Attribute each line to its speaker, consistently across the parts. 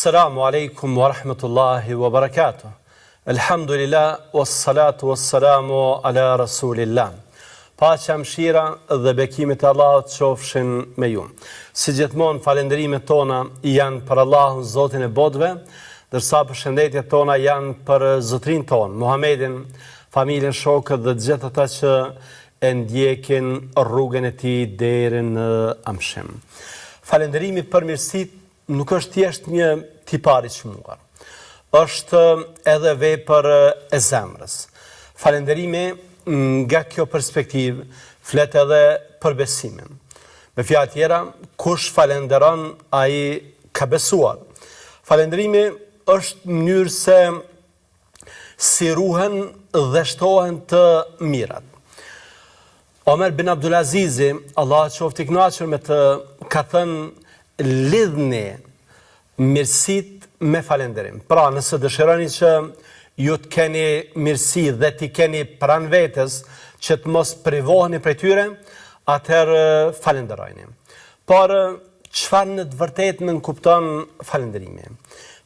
Speaker 1: Assalamu alaikum wa rahmatullahi wa barakatuh. Alhamdulillah, wassalatu wassalamu ala rasulillah. Paqja, mëshira dhe bekimet e Allahut qofshin me ju. Si gjithmonë, falenderimet tona janë për Allahun, Zotin e botëve, ndërsa përshëndetjet tona janë për zotrin tonë, Muhammedin, familjen, shokët dhe gjithë ata që e ndjekin rrugën e tij deri në amshim. Falenderimi për mirësitë nuk është thjesht një tipar i çmuar. Është edhe vepër e zemrës. Falenderimi nga kjo perspektivë flet edhe për besimin. Me fjalë tjera, kush falenderon, ai ka besuar. Falenderimi është mënyrë se si ruhen dhe shtohen të mirat. Omer bin Abdulazizi, Allah qoftë i kënaqur me të, ka thënë: lidhni mirësit me falenderim. Pra, nëse dëshironi që ju të keni mirësi dhe t'i keni pranë vetes që të mos privoheni prej tyre, atëherë falenderojni. Por çfarë në të vërtetë në kupton falenderimi?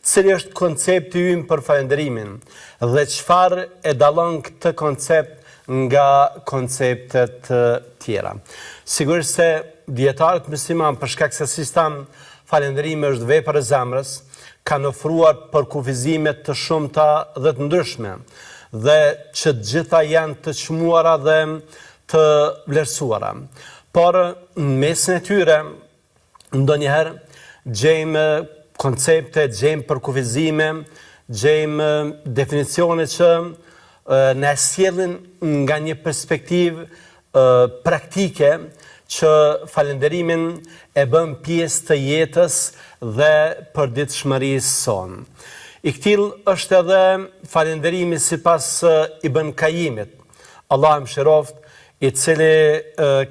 Speaker 1: Cili është koncepti ynë për falenderimin dhe çfarë e dallon këtë koncept nga konceptet tjera? Sigurisht se dietarët musliman, për shkak se sistem falënderimi është vepër e zemrës, kanë ofruar përkufizime të shumta dhe të ndryshme, dhe që të gjitha janë të çmuara dhe të vlerësuara. Por në mesin e tyre, ndonjëherë gjejmë koncepte, gjejmë përkufizime, gjejmë definicione që na sjellin nga një perspektivë praktike që falënderimin e bën pjesë të jetës dhe përditshmërisë sonë. I tillë është edhe falënderimi sipas Ibn Qayyimit, Allah e mëshiroft, i cili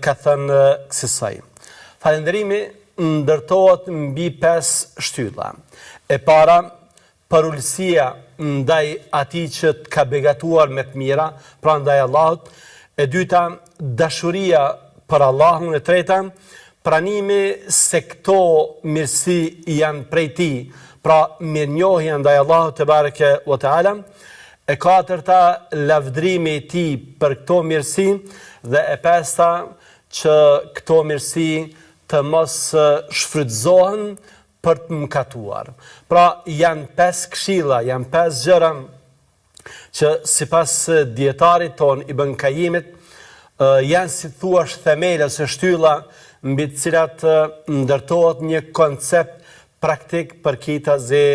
Speaker 1: ka thënë kësaj: falënderimi ndërtohet mbi 5 shtylla. E para, përulësia ndaj atij që të ka begatuar me të mira, pra ndaj Allahut. E dyta, dashuria për Allahun. E treta, pranimi se këto mirësi janë prej tij, pra mirënjohja ndaj Allahut te bareke ve teala. E katërta, lavdrimi i tij për këto mirësi, dhe e pesta, që këto mirësi të mos shfrytëzohen për të mëkatuar. Pra janë 5 këshilla, janë 5 gjëra që sipas dietarit ton Ibn Qayyimit janë, si thuash, themele ose shtylla mbi të cilat ndërtohet një koncept praktik përkitazi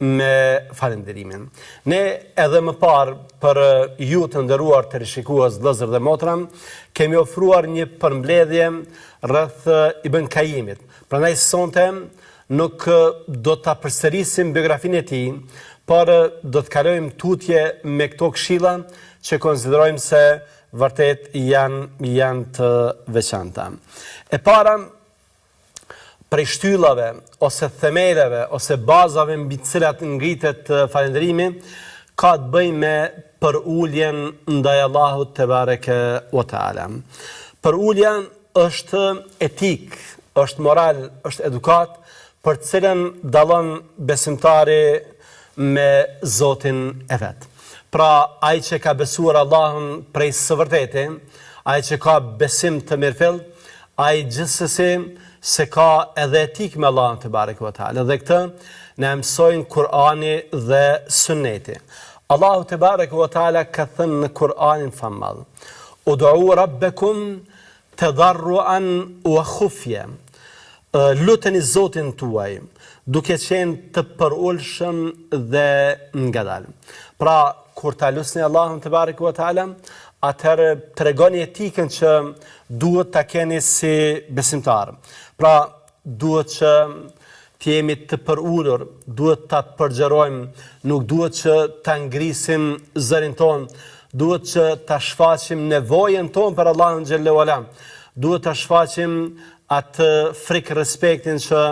Speaker 1: me falënderimin. Ne edhe më parë, për ju të nderuar të rishikues, vëllezër dhe motra, kemi ofruar një përmbledhje rreth Ibn Qayyimit. Prandaj sonte nuk do ta përsërisim biografinë e tij, por do të kalojmë tutje me këto këshilla që konsiderojmë se vërtet janë të veçanta. E para, prej shtyllave ose themeleve ose bazave mbi të cilat ngritet falënderimi, ka të bëjë me përuljen ndaj Allahut te bareke ve teala. Përulja është etik, është moral, është edukat, për të cilën dallon besimtari me Zotin e vet. Pra, ai që ka besuar Allahun prej së vërtetë, ai që ka besim të mirëfillt, ai gjithsesi se ka edhe etik me Allahun te bareke ve teala. Dhe këtë na mësojnë Kur'ani dhe Sunneti. Allahu te bareke ve teala ka thënë në Kur'anin famadh: "Ud'u rabbakum tadarruan wa khufya." Luteni Zotin tuaj duke qenë të përulshëm dhe ngadalë. Pra, kur ta lusni Allahun te bareke ve teala, atëherë tregoni etikën që duhet ta keni si besimtar. Pra, duhet që të jemi të përulur, duhet ta përgjerojmë, nuk duhet që ta ngrisim zërin ton, duhet që ta shfaqim nevojën ton për Allahun xhallahu ala, duhet ta shfaqim atë frikë respektin që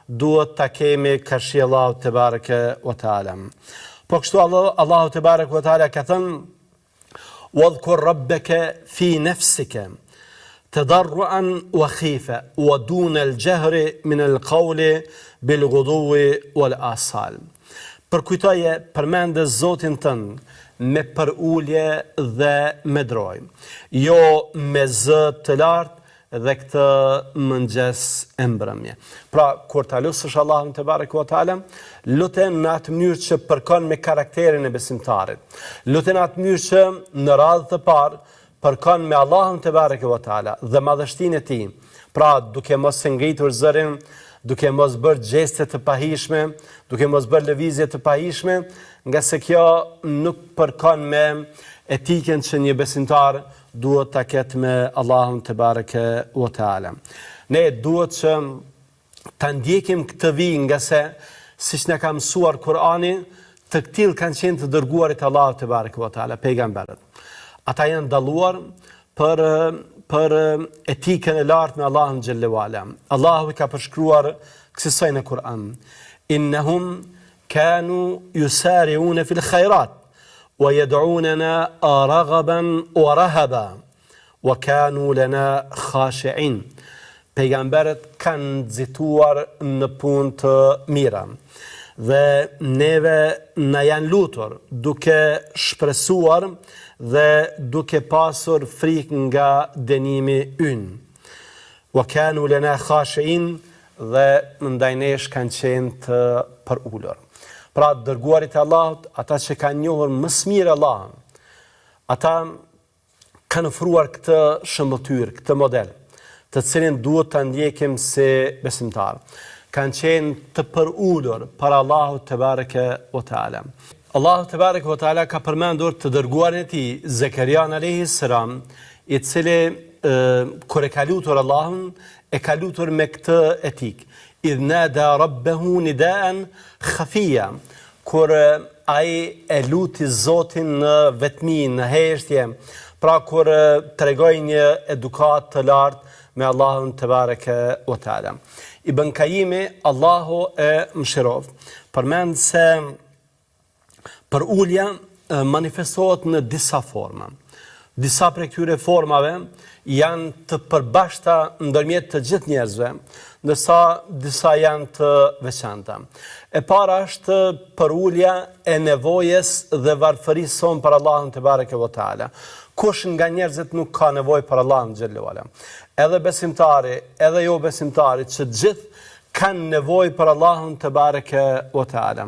Speaker 1: duhet ta kemi karshi Allahut te bareke ve teala. Po kështu Allahu te bareke ve teala ka thënë: "Wadhkur rabbaka fi nafsika tadarruan wa khifa wa duna al-jahri min al-qawli bil-ghuduwi wal-asal. Përkujtoje, përmende Zotin tënd me përulje dhe me droj, jo me zë të lartë dhe këtë mëngjes e mbrëmje. Pra, kur ta lusësh Allahun te bareke ve teala, lutem në atë mënyrë që përkon me karakterin e besimtarit. Lutem në atë mënyrë që në radhë të parë përkon me Allahun te bareke ve teala dhe madhështinë e tij. Pra, duke mos e ngritur zërin, duke mos bërë gjeste të pahishme, duke mos bërë lëvizje të pahishme, nga se kjo nuk përkon me etikën që një besimtar duhet ta ketë me Allahun te bareke ve teala. Ne duhet që ta ndjekim këtë vijë, nga se siç na ka mësuar Kurani, të tillë kanë qenë të dërguarit Allahut te bareke ve teala, pejgamberët. Ata janë dalluar për etikën e lartë me Allahun xhallahu ala. Allahu ka përshkruar kësaj në Kur'an: innahum kanu yusari'una fil khairat wa yad'unana raghaban wa rahaba wa kanu lana khashi'in. Pejgamberët kanë nxituar në punë të mira dhe neve na janë lutur duke shpresuar dhe duke pasur frikë nga dënimi ynë. Wa kanu lana khashi'in, dhe ndaj nesh kanë qenë të përulur. Pra, dërguarit e Allahut, ata që kanë njohur më së miri Allahun, ata kanë ofruar këtë shëmbëtyr, këtë model, të cilin duhet ta ndjekim si besimtar. Kanë qenë të përulur para Allahut te bareke ve teala. Allahu te bareke ve teala ka përmendur të dërguarin e tij, Zekerian alayhis salam, i cili kur e ka lutur Allahun, e ka lutur me këtë etik: idh nada rabbahu nidaan khafia, kur ai e luti Zotin në vetmi, në heshtje, pra kur tregoi një edukat të lartë me Allahun te bareke ve teala. Ibn Kayimi, Allahu e mëshiroft, përmend se përulja manifestohet në disa forma. Disa prej këtyre formave janë të përbashkëta ndërmjet të gjithë njerëzve, ndërsa disa janë të veçanta. E para është përulja e nevojës dhe varfërisë sonë për Allahun te bareke ve teala. Kush nga njerëzit nuk ka nevojë për Allahun xhallahu ala? Edhe besimtari, edhe jo besimtari, që gjithë kanë nevojë për Allahun te bareke ve teala.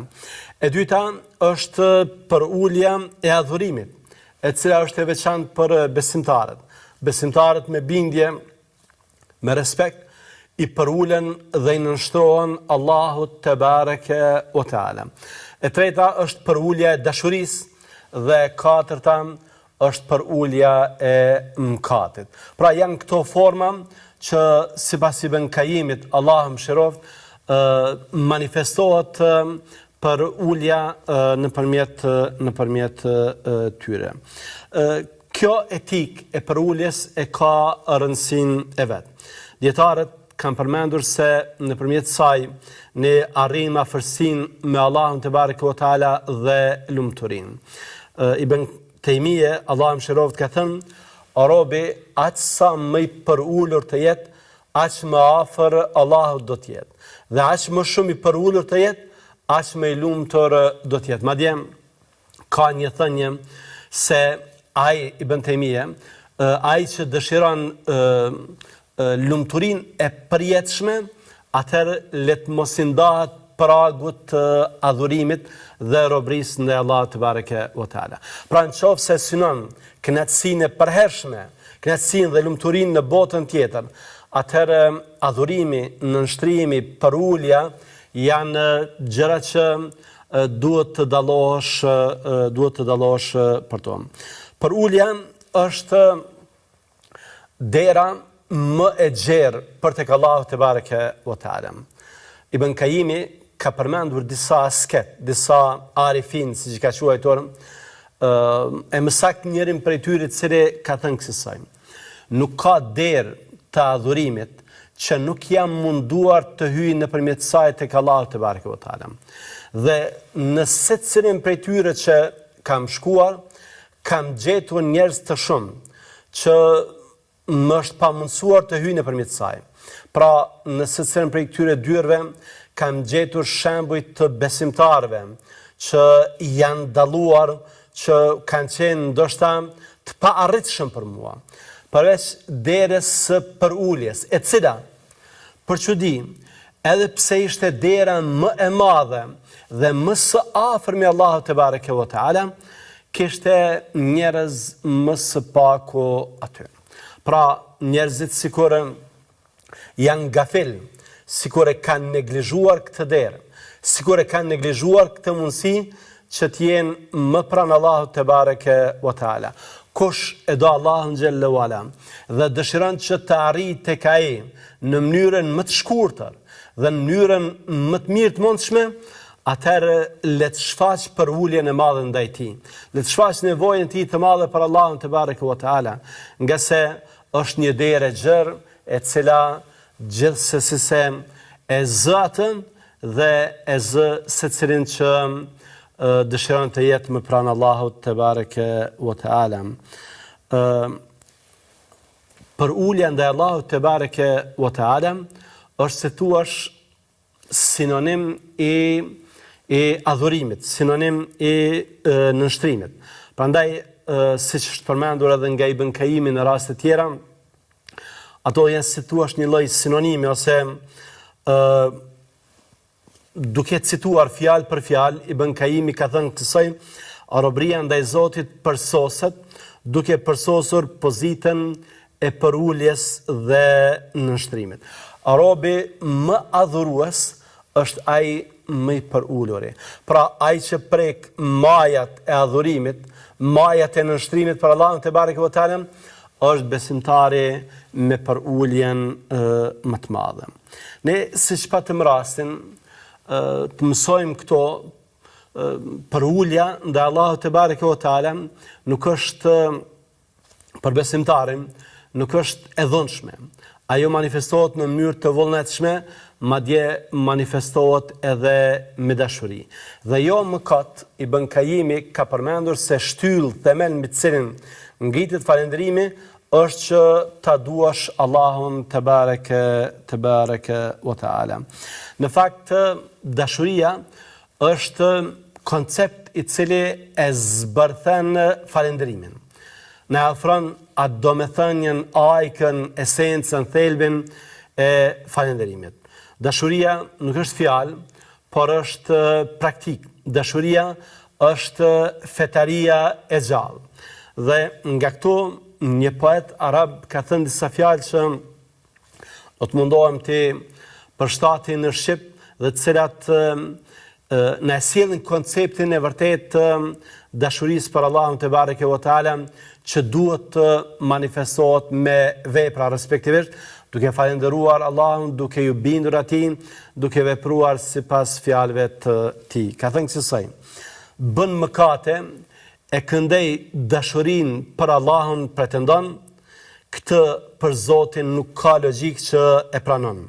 Speaker 1: E dyta është përulja e adhurimit, e cila është e veçantë për besimtarët. Besimtarët me bindje, me respekt, i përulen dhe i nënshtrohen Allahut te bareke ve teala. E treta është përulja e dashurisë dhe e katërta është përulja e mëkatit. Pra, janë këto forma që sipas Ibn Kayimit, Allahu mëshiroft, manifestohet përulja nëpërmjet tyre. Kjo etik e përuljes e ka rëndësinë e vet. Dietarët kanë përmendur se nëpërmjet saj ne arrijmë afërsinë me Allahun te bareke ve teala dhe lumturinë. Ibn Taymije, Allahu mëshiroft, ka thënë: robi aq sa më i përulur të jetë, aq më afër Allahut do të jetë. Dhe aq më shumë i përulur të jetë, aq më i lumtur do të jetë. Madje ka një thënie se ai, Ibn Taymije, ai që dëshiron lumturinë e përjetshme, atëherë le të mos i ndahet pragut të adhurimit dhe robërisë ndaj Allahut te bareke ve teala. Pra, nëse synon kënaqësinë e përhershme, kënaqësinë dhe lumturinë në botën tjetër, atëherë adhurimi, nënshtrimi, përulja janë gjëra që duhet të dallosh për to. Përulja është dera më e gjerë për tek Allahu te bareke ve teala. Ibn Kayimi ka përmendur disa asket, disa arifin, siç ka quajtur, e më saktë njërin prej tyre i cili ka thënë kësaj: nuk ka derë të adhurimit që nuk jam munduar të hyj nëpërmjet saj tek Allahu te bareke ve teala. Dhe në secilin prej tyre që kam shkuar, kam gjetur njerëz të shumë që më është pamundsuar të hyjë nëpërmjet saj. Pra, në secilin prej këtyre dyerve kam gjetur shembuj të besimtarëve që janë dalluar, që kanë qenë ndoshta të paarritshëm për mua, përveç derës së përuljes, e cila, për çudi, edhe pse ishte dera më e madhe dhe më së afër me Allahu te bareke ve teala, kishte njerëz më së paku aty. Pra, njerëzit sikur janë gafil, sikur e kanë neglizhuar këtë derë, sikur e kanë neglizhuar këtë mundësi që t'jenë më pranë Allahut te bareke ve teala. Kush e do Allahun xhelle wala dhe dëshiron që të arrijë tek ai në mënyrën më të shkurtër dhe në mënyrën më të mirë të mundshme, atëherë le të shfaq për uljen e madhe ndaj tij. Le të shfaq nevojën e tij të madhe për Allahun te bareke ve teala, nga se është një derë e gjerë e cila gjithsesi se e zë atën dhe e zë secilin që dëshiron të jetë më pranë Allahut te bareke ve teala. Për ulja ndaj Allahut te bareke ve teala është se thuash sinonim i adhurimit, sinonim i nënshtrimit. Prandaj, siç është përmendur edhe nga Ibn Kaimi në raste tjera, ato janë si thuash një lloj sinonimi ose duke cituar fjalë për fjalë, Ibn Kaimi ka thënë kësaj, robëria ndaj Zotit përsoset duke përsosur pozitën e përuljes dhe nënshtrimit. Robi më adhurues është ai më i përuluri. Pra, ai që prek majat e adhurimit, majat e nënshtrimit për Allahun te bareke ve teala, është besimtari me përuljen më të madhe. Ne, siç patëm rastin, të mësojmë këto, përulja ndaj Allahut te bareke ve teala nuk është për besimtarin, nuk është e dhunshme. Ajo manifestohet në mënyrë të vullnetshme, madje manifestohet edhe me dashuri. Dhe jo mëkat, Ibn Kaimi ka përmendur se shtyllë themel mbi të cilin ngritet falënderimi është që ta duash Allahun te bareke ve teala. Në fakt, dashuria është koncept i cili e zbërthen falënderimin. Ne afron atë domethënien, ajkën, esencën, thelbin e falënderimit. Dashuria nuk është fjalë, por është praktik. Dashuria është fetaria e gjallë. Dhe nga këto, një poet arab ka thënë disa fjalë që do të mundohem të përshtatin në shqip dhe të cilat në sjellin konceptin e vërtet dashurisë për Allahun te bareke ve teala që duhet të manifestohet me vepra respektivisht, duke falendëruar Allahun, duke ju bindur atij, duke vepruar sipas fjalëve të tij. Ka thënë kësaj: bën mëkate, e këndej dashurinë për Allahun pretendon, këtë për Zotin nuk ka logjik që e pranon.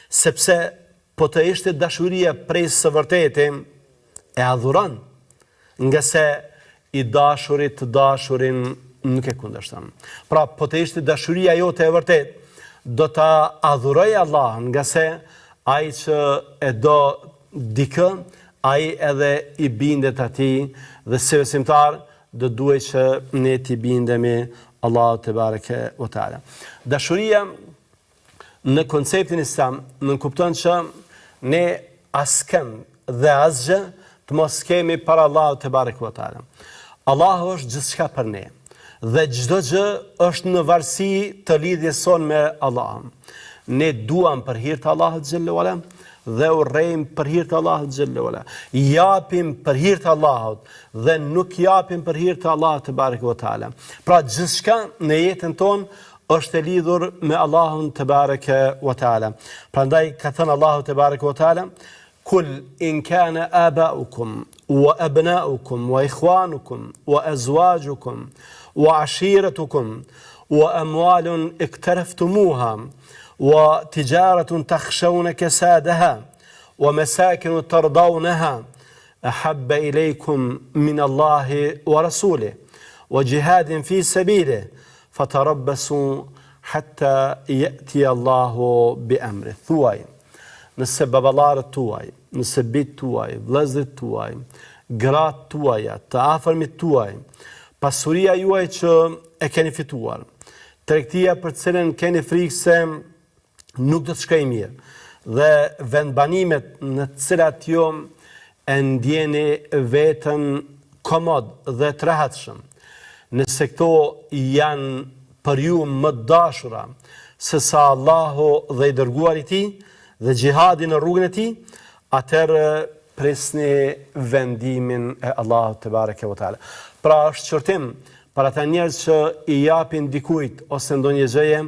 Speaker 1: Sepse po të ishte dashuria prej së vërtetë, e adhuron, nga se i dashurit të dashurin nuk e kundërshton. Pra, po të ishte dashuria jote e vërtetë, do ta adhuroj Allahun, nga se ai që e do dikë, ai edhe i bindet atij, dhe si besimtar do duhet që ne t'i bindemi Allahut te bareke ve teala. Dashuria në konceptin islam nënkupton që ne askënd dhe asgjë të mos kemi para Allahut te bareke ve teala. Allahu është gjithçka për ne dhe çdo gjë është në varësi të lidhjes sonë me Allahun. Ne duam për hir të Allahut xhelle wala dhe urrejmë për hir të Allahut xhelle wala. Japim për hir të Allahut dhe nuk japim për hir të Allahut te bareke ve teala. Pra gjithçka në jetën tonë është e lidhur me Allahun te bareke ve teala. Prandaj ka thënë Allahu te bareke ve teala: "Kul in kana aba'ukum wa abna'ukum wa ikhwanukum wa azwajukum wa ashiratukum wa amwalun iktaraftumuha wa tijaratun takhshawna kasadaha wa masakin tardawnaha ahabba ilaykum min Allahi wa rasulihi wa jihadin fi sabilihi fatarabbasu hatta ya'ti Allahu bi amri. Thuaj, nëse baballarët tuaj, nëse bitë tuaj, vëllezërit tuaj, gratë tuaja, të afërmit tuaj, pasuria juaj që e keni fituar, tregtia për cilën keni frikë se nuk do të shkojë mirë, dhe vendbanimet në të cilat ju e ndjeni veten komod dhe të rehatshëm, nëse këto janë për ju më dashura se sa Allahu dhe i dërguari i tij dhe xhihadi në rrugën e tij, atëherë prisni vendimin e Allahut te bareke ve teala. Pra është qërtim për ata njerëz që i japin dikujt ose ndonjë gjëje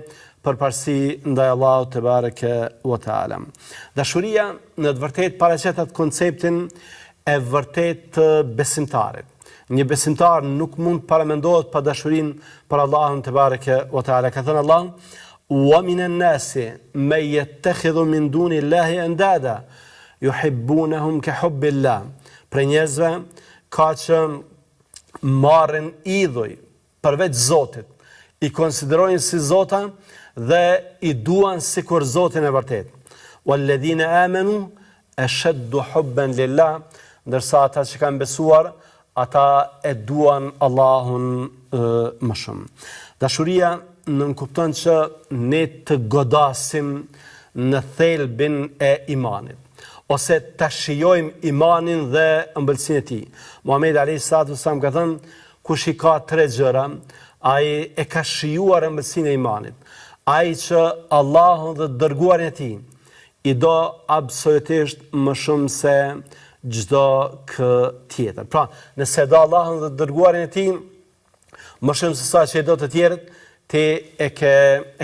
Speaker 1: përparësi ndaj Allahut te bareke ve teala. Dashuria në të vërtetë paraqet atë konceptin e vërtet të besimtarit. Një besimtar nuk mund të paramendohet pa dashurinë për Allahun te bareke ve teala. Ka thënë Allah: "Wa minan nasi man yattakhidhu min duni Allahi andada yuhibbunahum ka hubbillah." Për njerëzve ka që marrin idhuj përveç Zotit, i konsiderojnë si zota dhe i duan sikur Zotin e vërtet. "Walladhina amanu ashaddu hubban lillah", ndërsa ata që kanë besuar, ata e duan Allahun më shumë. Dashuria nënkupton që ne të godasim në thelbin e imanit, ose të shijojmë imanin dhe ëmbëlsinë e tij. Muhamedi alayhi salatu wasallam ka thënë, kush i ka 3 gjëra, ai e ka shijuar ëmbëlsinë e imanit. Ai që Allahun dhe dërguarin e tij i do absolutisht më shumë se çdo kë tjetër. Pra, nëse do Allahun dhe dërguarin e tij më shumë se sa që do të tjerët, ti e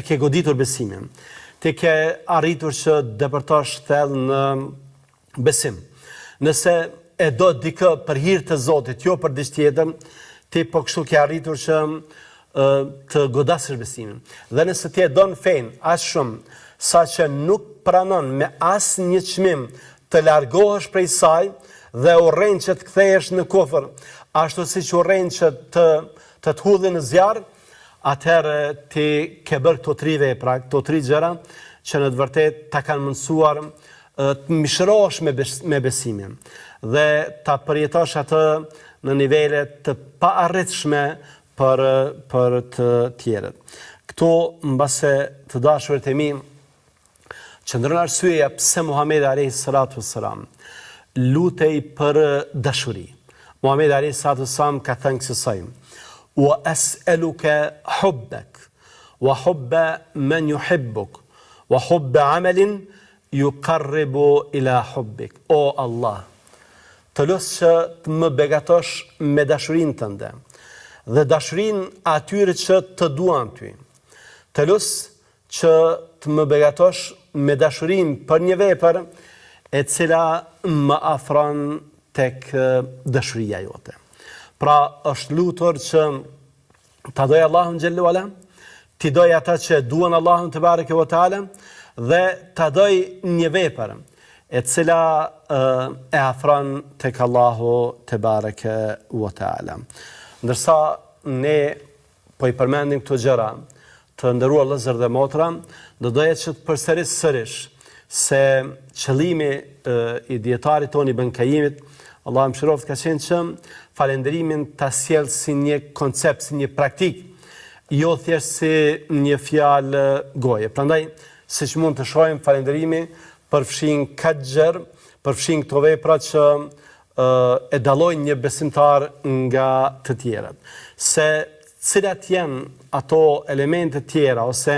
Speaker 1: ke goditur besimin. Ti ke arritur që depërtosh thellë në besim. Nëse e do dikë për hir të Zotit, jo për diçka tjetër, ti po kështu ke arritur që të godasësh besimin. Dhe nëse ti e don fen aq shumë sa që nuk pranon me asnjë çmim të largohesh prej saj dhe urren që të kthehesh në kufër, ashtu siç urren që të hudhë në zjarr, atëherë ti ke bërë këto 3 vepra, këto 3 gjëra që në të vërtetë ta kanë mësuar të mishrohesh me besimin dhe ta përjetosh atë në nivele të paarritshme për të tjerët. Këto mbase të dashurit e mi, qëndron arsyeja pse Muhamedi alayhi salatu wassalam lutej për dashuri. Muhamedi alayhi salatu wassalam ka thënë kësaj: "Wa as'aluka hubbak wa hubba man yuhibbuk wa hubba 'amalin yuqarribu ila hubbik." O Allah, të lutem që të më begatosh me dashurinë tënde dhe dashurinë atyre që të duan ty. Të lutem që të më begatosh me dashurinë për një vepër e cila më afron tek dashuria jote. Pra është lutur që ta doj Allahun xhallahu ala, ti doj ata që duan Allahun te bareke ve teala dhe ta doj një vepër e cila e afron tek Allahu te bareke ve teala. Ndërsa ne po i përmendim këto gjëra, të nderuar vëllezër dhe motra, do doja që të përsëris sërish se qëllimi i dietarit tonë Ibn Qayyimit, Allah më shëroft, ka qenë që falenderimin ta sjellë si një koncept, si një praktik, jo thjesht si një fjalë goje. Prandaj, siç mund të shohim, falenderimi përfshin 4 gjëra, përfshin këto vepra që e dallojnë një besimtar nga të tjerët. Se cilat janë ato elemente tjera ose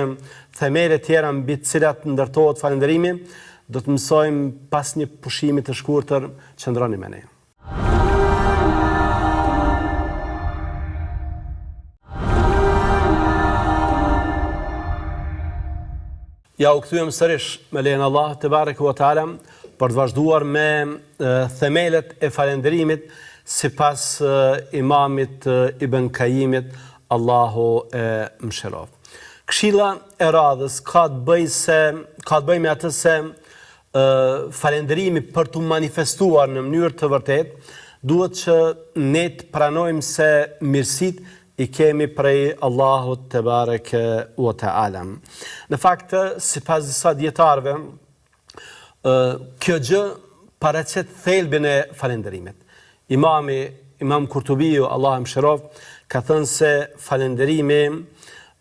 Speaker 1: themele tjera mbi të cilat ndërtohet falënderimi, do të mësojmë pas një pushimi të shkurtër. Qëndroni me ne. Ja u kthyem sërish me lejen e Allah te bareke ve teala për të vazhduar me themelet e falënderimit sipas imamit Ibn Qayyimit, Allahu e mëshiroft. Këshilla e radhës ka të bëjë me atë se falënderimi për të manifestuar në mënyrë të vërtetë duhet që ne të pranojmë se mirësitë i kemi prej Allahut te bareke wa taala. Në fakt, sipas disa dietarëve, kjo gjë paraqet thelbin e falënderimit. Imam Kurtubiu, Allah e mëshiroft, ka thënë se falënderimi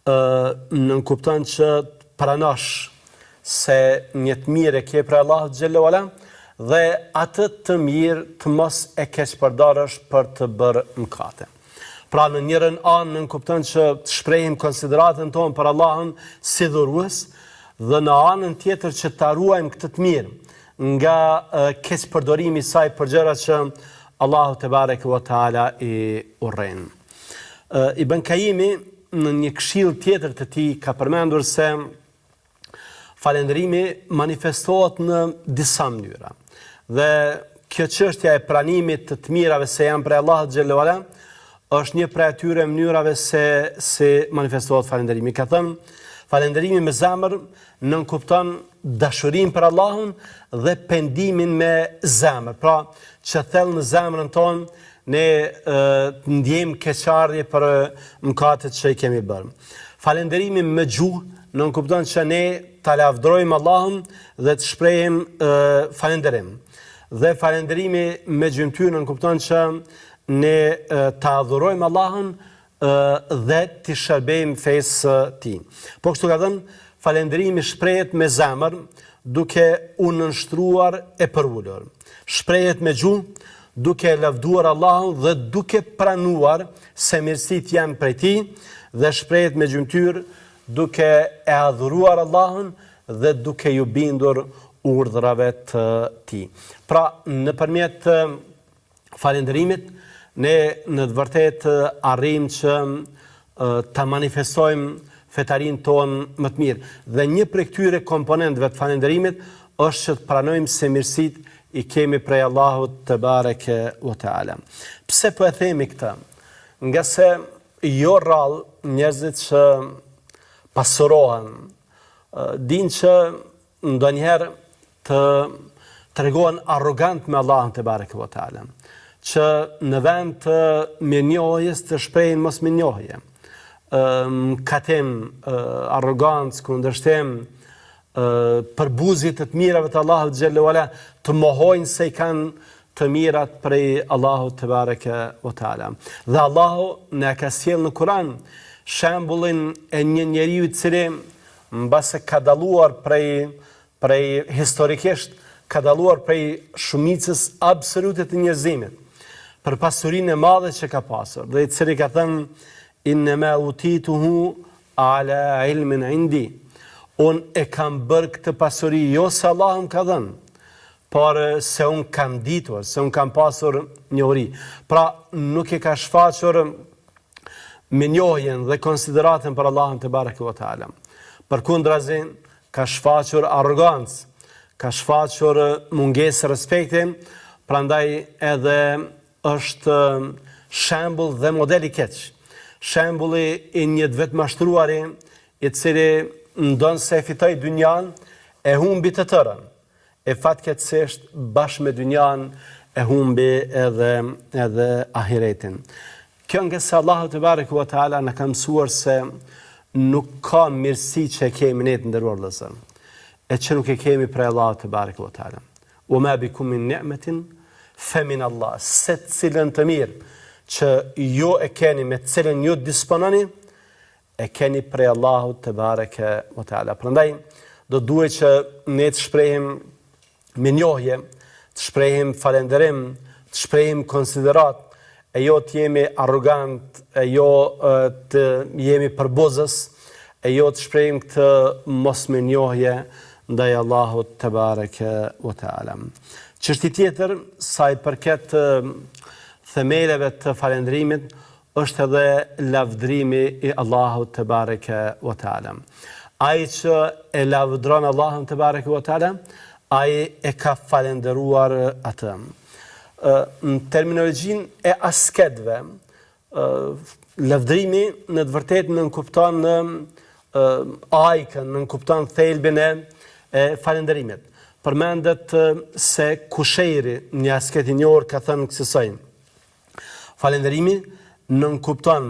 Speaker 1: nënkupton që pranosh se një të mirë e ke për Allahu xhallahu ala dhe atë të mirë të mos e keq përdorësh për të bërë mëkate. Pra në njërin anë nënkupton që të shprehim konsideratën tonë për Allahun si dhurues dhe në anën tjetër që ta ruajmë këtë të mirë nga keq përdorimi i saj për gjëra që Allahu te bareke wa taala i urren. Ibn Kaimi në një këshill tjetër të tij ka përmendur se falënderimi manifestohet në disa mënyra. Dhe kjo çështja e pranimit të mirave se janë prej Allahut xhallahu ala është një prej atyre mënyrave se manifestohet falënderimi. Ka thënë, falënderimi me zemër nënkupton dashurinë për Allahun dhe pendimin me zemër. Pra, që thellë në zemrën tonë ne ndjejmë keqardhje për mëkatet që i kemi bërë. Falënderimi me gjuhë nënkupton që ne ta lavdrojmë Allahun dhe të shprehim falënderim. Dhe falënderimi me gjymtyr nënkupton që ne ta adhurojmë Allahun dhe të shërbejmë fesë tij. Po kështu ka thënë, falënderimi shprehet me zemër duke u nënshtruar e përulur. Shprehet me gjuhë duke lavduar Allahun dhe duke pranuar se mirësitë janë prej tij, dhe shprehet me gjymtyr duke e adhuruar Allahun dhe duke ju bindur urdhrave të tij. Pra, nëpërmjet falënderimit ne në të vërtetë arrijmë që ta manifestojmë fetarin tonë më të mirë. Dhe një prej këtyre komponentëve të falënderimit është që të pranojmë se mirësitë i kemi prej Allahut te bareke wa taala. Pse po e themi këtë? Nga se jo rrallë njerëzit që pasurohen, din që ndonjëherë të tregohen arrogant me Allahun te bareke wa taala, që në vend të mirënjohjes të shprehin mos mirënjohje. Katim, arrogancë, kundërshtim, përbuzjet të mirave të Allahut xhallahu ala, të mohojnë se i kanë të mirat prej Allahut te bareke wa taala. Dhe Allahu na ka sjellë në Kur'an shembullin e një njeriu i cili mbase ka dalluar prej historikisht, ka dalluar prej shumicës absolute të njerëzimit për pasurinë e madhe që ka pasur, dhe i cili ka thënë, innema utituhu ala ilmin indi. Unë e kam bërë këtë pasuri jo se Allah më ka dhënë, por se unë kam ditur, se unë kam pasur njohuri. Pra, nuk e ka shfaqur me njohjen dhe konsideratën për Allahun te bareke wa taala. Përkundrazi, ka shfaqur arrogancë, ka shfaqur mungesë respekti, prandaj edhe është shembull dhe model i keq. Shembulli i një të vetmashtruari i cili ndonë se e fitoj dynjan, e humbi të tërën. E fatkeqësisht bashkë me dynjan e humbi edhe ahiretin. Kjo nga se Allahu te bareke wa taala na ka mësuar se nuk ka mirësi që e kemi ne të nderuar vëllezër, e që nuk e kemi prej Allahut te bareke wa taala. Wa ma bikum min ni'matin fa min Allah. Se cilën të mirë që ju e keni, me cilën ju dispononi, e keni prej Allahut te bareke wa taala. Prandaj do duhet që ne të shprehim me njohje, të shprehim falënderim, të shprehim konsiderat, e jo të jemi arrogant, e jo të jemi përbozës, e jo të shprehim këtë mosmirënjohje ndaj Allahut te bareke wa taala. Çështja tjetër sa i përket themeleve të falënderimit është edhe lavdrimi i Allahut te bareke wa taala. Ai që e lavdron Allahun te bareke wa taala, ai e ka falënderuar atë. Në terminologjinë e asketëve, lavdrimi në të vërtetë nënkupton ajkën, nënkupton thelbin e falënderimit. Përmendet se Kushairi, një asket i njohur, ka thënë kësaj: falënderimi nënkupton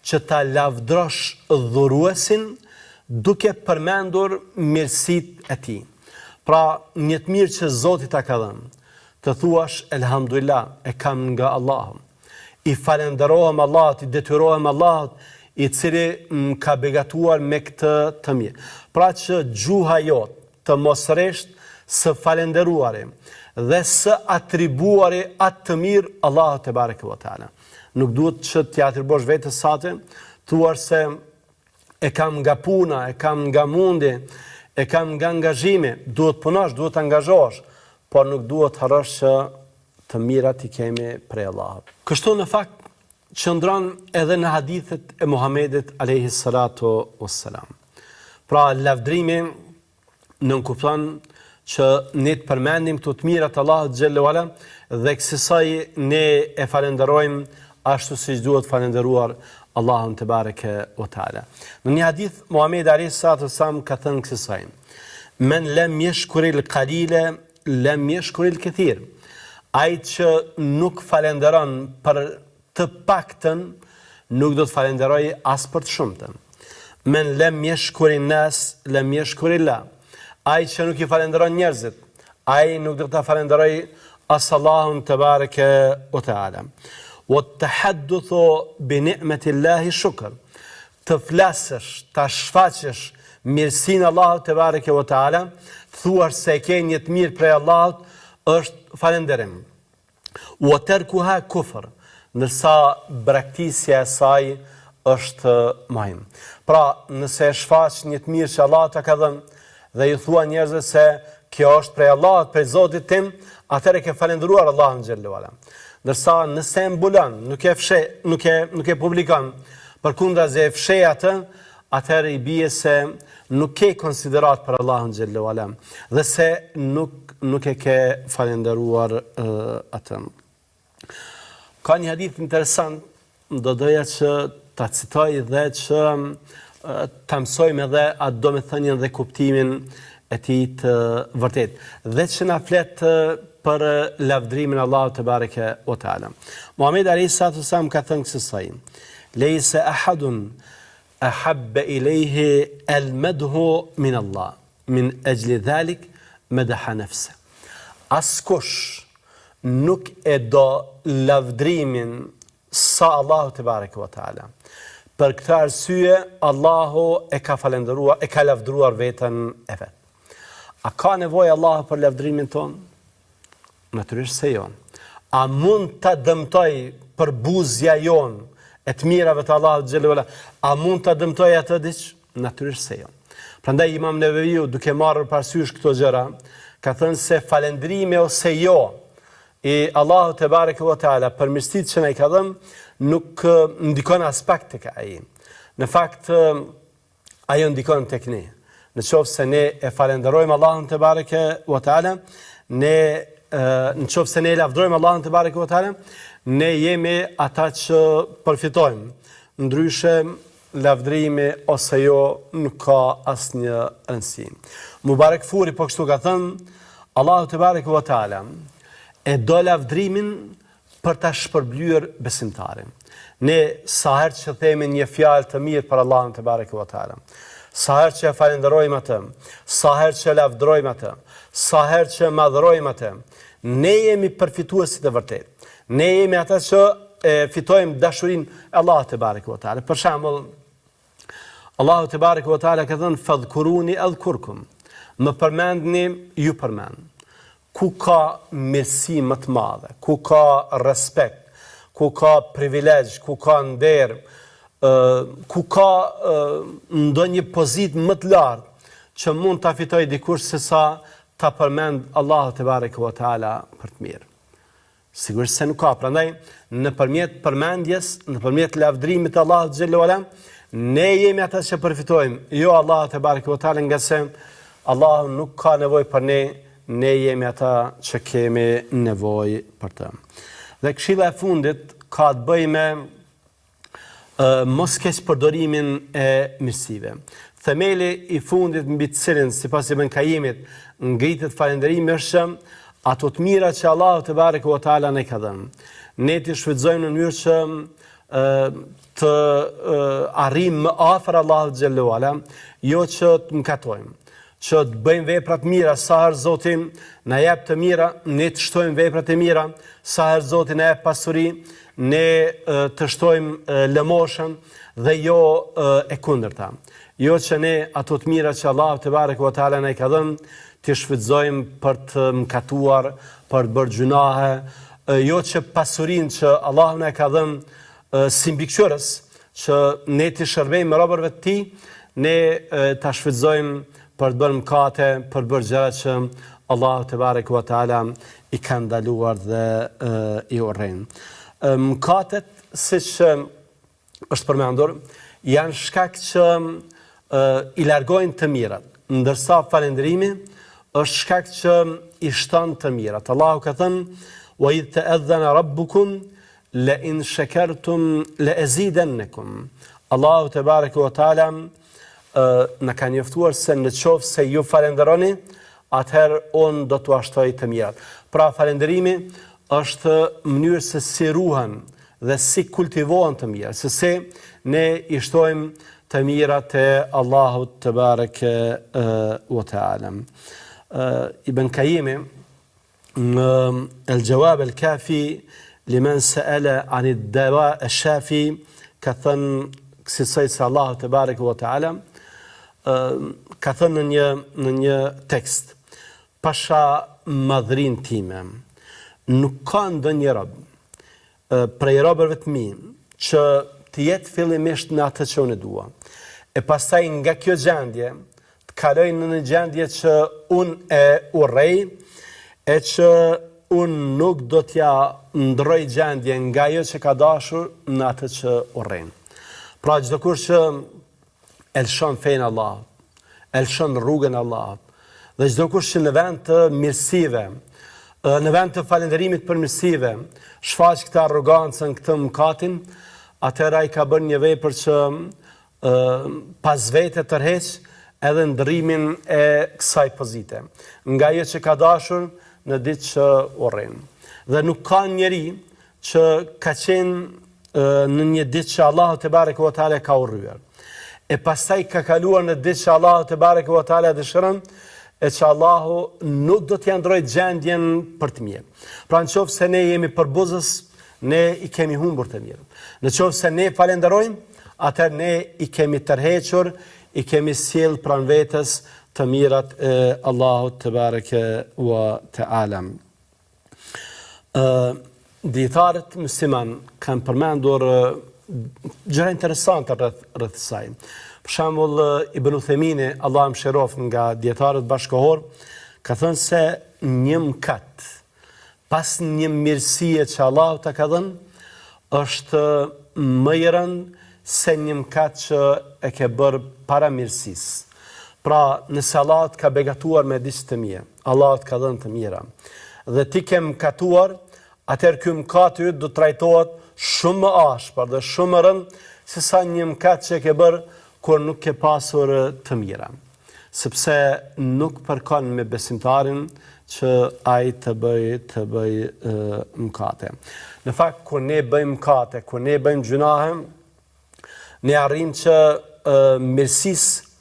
Speaker 1: që ta lavdrosh dhuruesin duke përmendur mirësitë e tij. Pra, një të mirë që Zoti ta ka dhënë, të thuash elhamdulillah, e kam nga Allahu. I falenderohem Allahut, i detyrohem Allahut, i cili më ka begatuar me këtë të mirë. Pra që gjuha jote të mos resht së falenderuari dhe së atribuari atë të mirë Allahut te bareke ve teala. Nuk duhet që t'ja atribuosh vetes sate, thuar se e kam nga puna, e kam nga mundi, e kam nga angazhimi, duhet punosh, duhet angazhosh, por nuk duhet harrosh që të mirat i kemi prej Allahut. Kështu në fakt qëndron edhe në hadithet e Muhamedit alayhi salatu wassalam. Pra lavdrimi nënkupton që ne të përmendim këto të mirat Allahut xhallahu ala dhe kësaj ne e falenderojmë ashtu siç duhet falenderuar Allahun te bareke ve teala. Në një hadith Muhamedi alayhi salatu wassalam ka thënë kësaj: "Men lam yashkuril qalila lam yashkuril kathir." Ai që nuk falenderon për të paktën, nuk do të falenderoj as për të shumtën. Men lem yashkurin nas, lem yashkurillah. Ai që nuk i falenderon njerëzit, ai nuk do të falenderoj as Allahun te bareke ve teala. Wa tahadduthu bi ni'matillahi shukr. Të flasësh, ta shfaqësh mirësinë Allahut te bareke ve teala, thuar se ke një të mirë prej Allahut, është falenderim. Wa tarkuha kufr. Ndërsa braktisja e saj është majm. Pra, nëse e shfaq një të mirë që Allah ta ka dhënë dhe i thua njerëzve se kjo është prej Allahut, prej Zotit tim, atëherë ke falendëruar Allahun xhallahu ala. Ndërsa nëse e mbulon, nuk e publikon, përkundazi e fsheh atë, atëherë i bie se nuk ke konsiderat për Allahun xhallahu ala dhe se nuk e ke falendëruar atë. Ka një hadith interesant, do doja që ta citoj dhe që ta mësojmë edhe atë domethënien dhe kuptimin e tij të vërtet. Dhe që na flet për lavdrimin Allahut te bareke ve teala. Muhamedi alayhi salatu wasallam ka thënë kësaj: "Laysa ahadun ahabba ilayhi al-madhu min Allah, min ajli dhalik madaha nafsa." Askush nuk e do lavdrimin sa Allahu te bareke ve teala. Për këtë arsye Allahu e ka falendëruar, e ka lavdëruar veten e vet. A ka nevojë Allahu për lavdrimin ton? Natyrisht se jo. A mund ta dëmtoj për buzja jon e të mirave të Allahut xhallahu ala? A mund ta dëmtoj atë diç? Natyrisht se jo. Prandaj Imam Neveviu, duke marrë parasysh këto gjëra, ka thënë se falendrimi ose jo i Allahu te bareke ve teala për mirësitë që na i ka dhënë nuk ndikon aspekt tek ai. Në fakt ajo ndikon tek ne. Në qoftë se ne e falenderojmë Allahun te bareke ve teala, në qoftë se ne lavdrojmë Allahun te bareke ve teala, ne jemi ata që përfitojmë. Ndryshe lavdrimi ose jo nuk ka asnjë rëndësi. Mubarak Furi po kështu ka thënë: Allahu te bareke ve teala e do lavdrimin për ta shpërblyer besimtarin. Ne sa herë që themi një fjalë të mirë për Allahun te bareke ve teala, sa herë që falenderojmë atë, sa herë që lavdrojmë atë, sa herë që madhrojmë atë, ne jemi përfituesit e vërtet. Ne jemi ata që fitojmë dashurinë e Allahut te bareke ve teala. Për shembull, Allahu te bareke ve teala ka thënë: "Fadhkuruni adhkurkum." Më përmendni, ju përmend. Ku ka mirësi më të madhe, ku ka respekt, ku ka privilegj, ku ka nder, ku ka ndonjë pozitë më të lartë që mund ta fitoj dikush se sa ta përmend Allahu te bareke ve teala për të mirë. Sigurisht se nuk ka. Prandaj nëpërmjet përmendjes, nëpërmjet lavdrimit të Allahut xhallahu ala, ne jemi ata që përfitojmë, jo Allahu te bareke ve teala, nga se Allahu nuk ka nevojë për ne jemi ata që kemi nevojë për të. Dhe këshilla e fundit ka të bëjë me mos keq përdorimin e mirësive. Themeli i fundit mbi të cilin sipas Ibn Qayyimit ngritet falënderimi është ato të mira që Allahu te bareke ve teala ne ka dhënë. Ne t'i shfrytëzojmë në mënyrë që të arrim më afër Allahut xhallahu ala, jo që të mëkatojmë, që të bëjmë veprat mira, sa herë Zoti na jep të mira, ne të shtojmë veprat e mira, sa herë Zoti na jep pasuri, ne të shtojmë lëmoshën dhe jo e kundërta. Jo që ne ato të mira që Allahu te bareke ve teala na i ka dhënë, të shfrytëzojmë për të mëkatuar, për të bërë gjunahe, jo që pasurinë që Allahu na ka dhënë si mbikëqyrës, që ne të shërbejmë robërve të tij, ne ta shfrytëzojmë për të bërë mëkate, për të bërë gjëra që Allahu te bareke ve teala i ka ndaluar dhe i urrejnë. Mëkatet, siç është përmendur, janë shkak që i largojnë të mirat, ndërsa falënderimi është shkak që i shton të mirat. Allahu ka thënë: "Wa idh ta'adhana rabbukum la in shakartum la azidannakum." Allahu te bareke ve teala na ka njoftuar se në qoftë se ju falenderoni, atëherë unë do t'u ashtoj të mirat. Pra falënderimi është mënyrë se si ruhen dhe si kultivohen të mirat, se si ne i shtojmë të mirat e Allahut te bareke ve teala. Ibn Qayyim në El Jawab El Kafi limen sa'ala an ad-dawa ash-shafi ka thënë kësaj se Allahu te bareke ve teala ka thënë në një tekst: "Pasha madhrin time, nuk ka ndonjë rob prej robërve të mi që të jetë fillimisht në atë që unë dua, e pastaj nga kjo gjendje të kaloj në një gjendje që unë e urrej, e që unë nuk do t'ja ndroj gjendje nga ajo që ka dashur në atë që urrejnë." Pra çdo kush që elshon fenë Allahut, elshon rrugën Allahut, dhe çdo kush që në vend të mirësive, në vend të falënderimit për mirësive, shfaq këtë arrogancën, këtë mëkatin, atëra i ka bërë një vepër që pas vete tërheq edhe ndrimin e kësaj pozite, nga ajo që ka dashur në ditë që urren. Dhe nuk ka njeri që ka qenë në një ditë që Allahu te bareke ve teala ka urryer, e pastaj ka kaluar në ditë që Allahu te bareke ve teala dëshiron, e që Allahu nuk do t'ja ndrojë gjendjen për të mirë. Pra në qoftë se ne jemi përbuzës, ne i kemi humbur të mirë. Në qoftë se ne falenderojmë, atëherë ne i kemi tërhequr, i kemi sjell pranë vetes të mirat e Allahut te bareke ve teala. Dietarët musliman kanë përmendur gjëra interesante rreth saj. Për shembull, Ibn Uthemini, Allah mëshiroft, nga dietarët bashkëkohor, ka thënë se një mëkat pas një mirësie që Allahu ta ka dhënë është më i rëndë se një mëkat që e ke bërë para mirësisë. Pra, nëse Allah ka begatuar me diçka të mira, Allah ka dhënë të mira, dhe ti ke mëkatuar, atëherë ky mëkat yt do trajtohet shumë më ashpër dhe shumë më rënd se sa një mëkat që e ke bërë kur nuk ke pasur të mira, sepse nuk përkon me besimtarin që ai të bëj mëkate. Në fakt, kur ne bëjmë mëkate, kur ne bëjmë gjunahe, ne arrim që mirësisë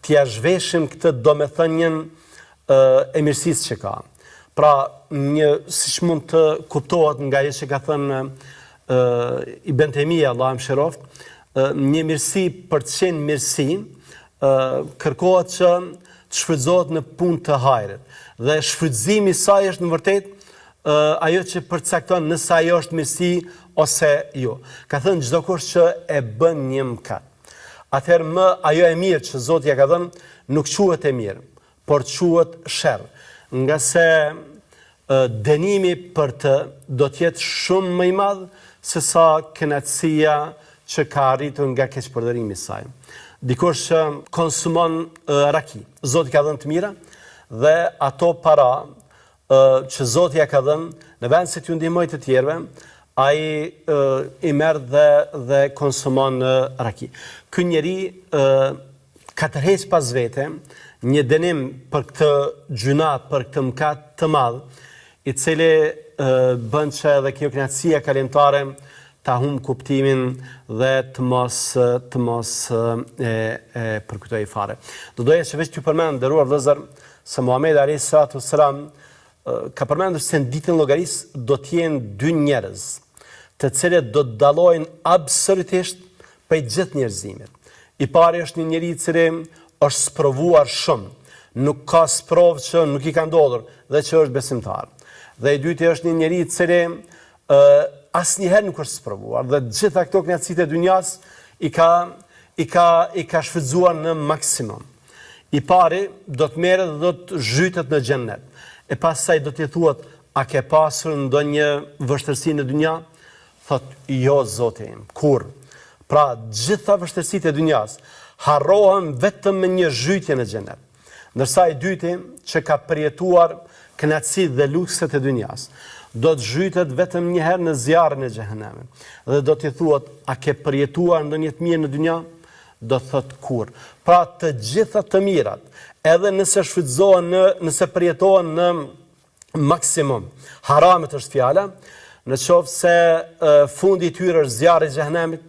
Speaker 1: t'ia zhveshim këtë domethënien e mirësisë që ka. Pra, siç mund të kuptohet nga ajo që ka thënë Ibn Taymija, Allah mëshiroft, një mirësi për të qenë mirësi, kërkohet që të shfrytëzohet në punë të hajrit. Dhe shfrytëzimi i saj është në vërtet ajo që përcakton nëse ajo është mirësi ose jo. Ka thënë çdo kush që e bën një mëkat, atëherë ajo e mirë që Zoti ja ka dhënë nuk quhet e mirë, por quhet sherr, nga se dënimi për të do të jetë shumë më i madh se sa kënaqësia që ka arritur nga keqpërdorimi i saj. Dikush që konsumon raki, Zoti ka dhënë të mira, dhe ato para që Zoti ja ka dhënë, në vend se t'ju ndihmojë të tjerëve, ai i merr dhe konsumon raki. Ky njeri ka tërheq pas vete një dënim për këtë gjuna, për këtë mëkat të madh, i cili bën që edhe kjo kënaqësia kalimtare ta humb kuptimin dhe të mos përkujtoj fare. Do doja që veç t'ju përmend, nderuar vëllezër, se Muhamedi alayhi salatu wassalam ka përmendur se në ditën llogarisë do të jenë dy njerëz, të cilët do të dallojnë absolutisht prej gjithë njerëzimit. I pari është një njeri i cili është sprovuar shumë, nuk ka sprovë që nuk i ka ndodhur dhe që është besimtar. Dhe i dyti është një njeri i cili asnjëherë nuk është sprovuar dhe gjitha këto kënaqësitë e dynjas i ka shfrytzuar në maksimum. I pari do të merret dhe do të zhytet në xhennet. E pastaj do t'i thuat, a ke pasur ndonjë vështirësi në dynja? Thot, jo Zoti im, kur? Pra, gjitha vështirësitë e dynjas harrohen vetëm me një zhytje në xhenet. Ndërsa i dyti, që ka përjetuar kënaqësitë dhe lukset e dynjas, do të zhytet vetëm një herë në zjarrin e xhehenemit. Dhe do t'i thuat, a ke përjetuar ndonjë të mirë në dynja? Do thot kur. Pra, të gjitha të mirat, edhe nëse shfrytëzohen nëse përjetohen në maksimum, haramet është fjala, në qoftë se fundi i tyre është zjarri i xhehenemit,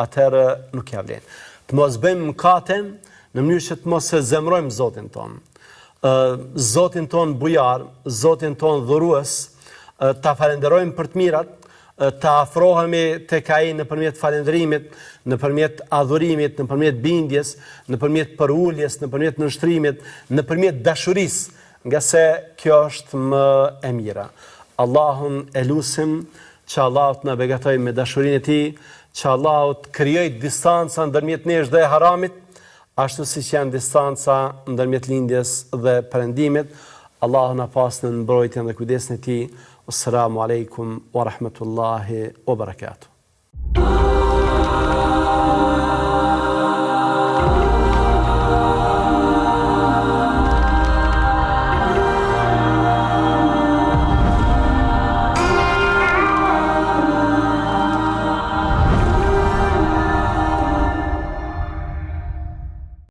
Speaker 1: atëherë nuk ja vlen. Të mos bëjmë mëkate në mënyrë që të mos e zemrojmë Zotin ton. Zotin ton bujar, Zotin ton dhurues, ta falenderojmë për të mirat, të afrohemi tek ai nëpërmjet falënderimit, nëpërmjet adhurimit, nëpërmjet bindjes, nëpërmjet përuljes, nëpërmjet nënshtrimit, nëpërmjet dashurisë, nga se kjo është më e mira. Allahun e lutim që Allahu të na beqatoj me dashurinë e tij, që Allahu të krijojë distanca ndërmjet nesh dhe haramit, ashtu siç janë distanca ndërmjet lindjes dhe perëndimit. Allahu na pas në mbrojtjen dhe kujdesin e tij. Assalamu alaikum wa rahmatullahi wa barakatuh.